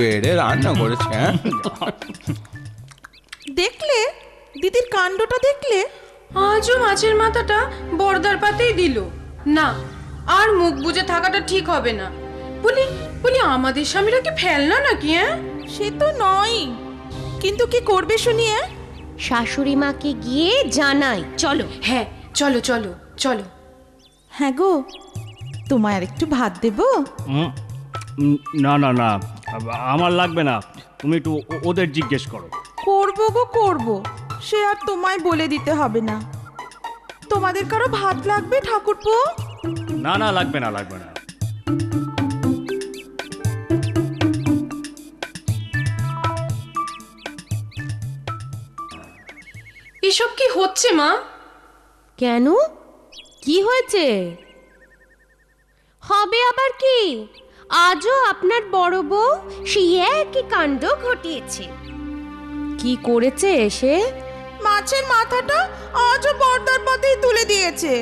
বেড়ে রান্না করেছে। হ্যাঁ, দেখলে দিদির কাণ্ডটা দেখলে? আজও মাছের মাথাটা বর্দার পাতেই দিল না। আর মুখ বুজে থাকাটা ঠিক হবে না। বলি বলি আমাদের স্বামীরা কি ফেলনা নাকি? হ্যাঁ, সে তো নয়, কিন্তু কি করবে শুনিয়ে? শাশুড়ি মাকে গিয়ে জানাই। চলো। হ্যাঁ, চলো চলো চলো। হ্যাঁ গো, তোমায় আর একটু ভাত দেবো? না না না, আমার লাগবে না, তুমি একটু ওদের জিজ্ঞেস করো। করবো গো করবো, সে আর তোমায় বলে দিতে হবে না। তোমাদের কারো ভাত লাগবে ঠাকুরপো? না না, লাগবে না লাগবে না। এসব কি হচ্ছে মা? কেন, কি হয়েছে? হবে আবার কি? আজও আপনার বড় বউ সেই একই কাণ্ড ঘটিয়েছে। কি করেছে সে? মাছের মাথাটা আজও বর্দার পাতেই তুলে দিয়েছে।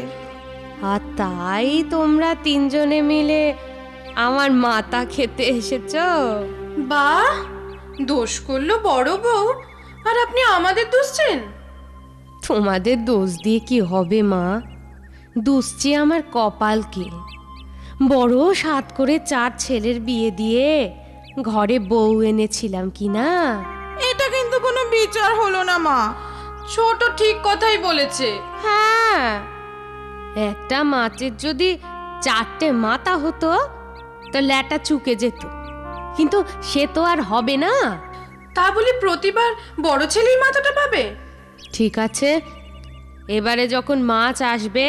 আর তাই তোমরা তিনজনে মিলে আমার মাথা খেতে এসেছো? বাহ, দোষ করলো বড় বউ, আর আপনি আমাদের দুষছেন? তোমাদের দোষ দিয়ে কি হবে মা? দুষছি আমার কপালকে। বড় সাত করে 4 ছেলের বিয়ে দিয়ে ঘরে বউ এনেছিলাম কি না? এটা কিন্তু কোনো বিচার হলো না মা। ছোট ঠিক কথাই বলেছে। হ্যাঁ, একটা মাছের যদি 4টে মাথা হতো তো ল্যাটা চুকে যেত, কিন্তু সে তো আর হবে না। তা বলি প্রতিবার বড় ছেলেই মাথাটা পাবে? ঠিক আছে, এবারে যখন মাছ আসবে,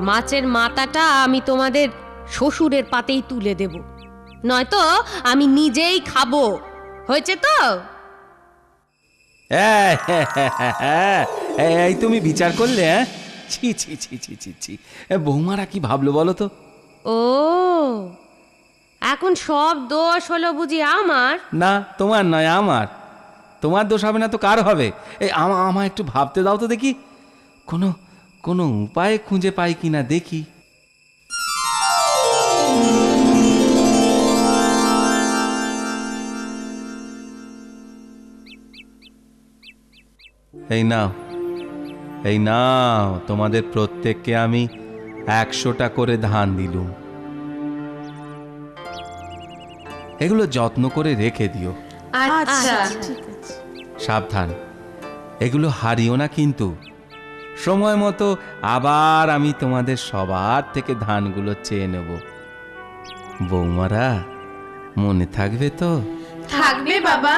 মাছের মাথাটা আমি তোমাদের শ্বশুরের পাতেই তুলে দেব, নয়তো আমি নিজেই খাবো। হয়েছে তো? এই তুমি বিচার করলে? হ্যাঁ, ছি ছি ছি ছি ছি ছি, বৌমারা কি ভাবলো বলো তো? ও, এখন সব দোষ হলো বুঝি আমার? না, তোমার নয়, আমার। তোমার দোষ হবে না তো কার হবে? এই আমায় একটু ভাবতে দাও তো দেখি, কোনো কোনো উপায় খুঁজে পাই কিনা দেখি। এই নাও, এই নাও, তোমাদের প্রত্যেককে আমি 100টা করে ধান দিলুম। এগুলো যত্ন করে রেখে দিও। আচ্ছা, ঠিক আছে। সাবধান, এগুলো হারিও না কিন্তু। সময় মতো আবার আমি তোমাদের সবার থেকে ধানগুলো চেয়ে নেব। বৌমারা, মনে থাকবে তো? থাকবে বাবা।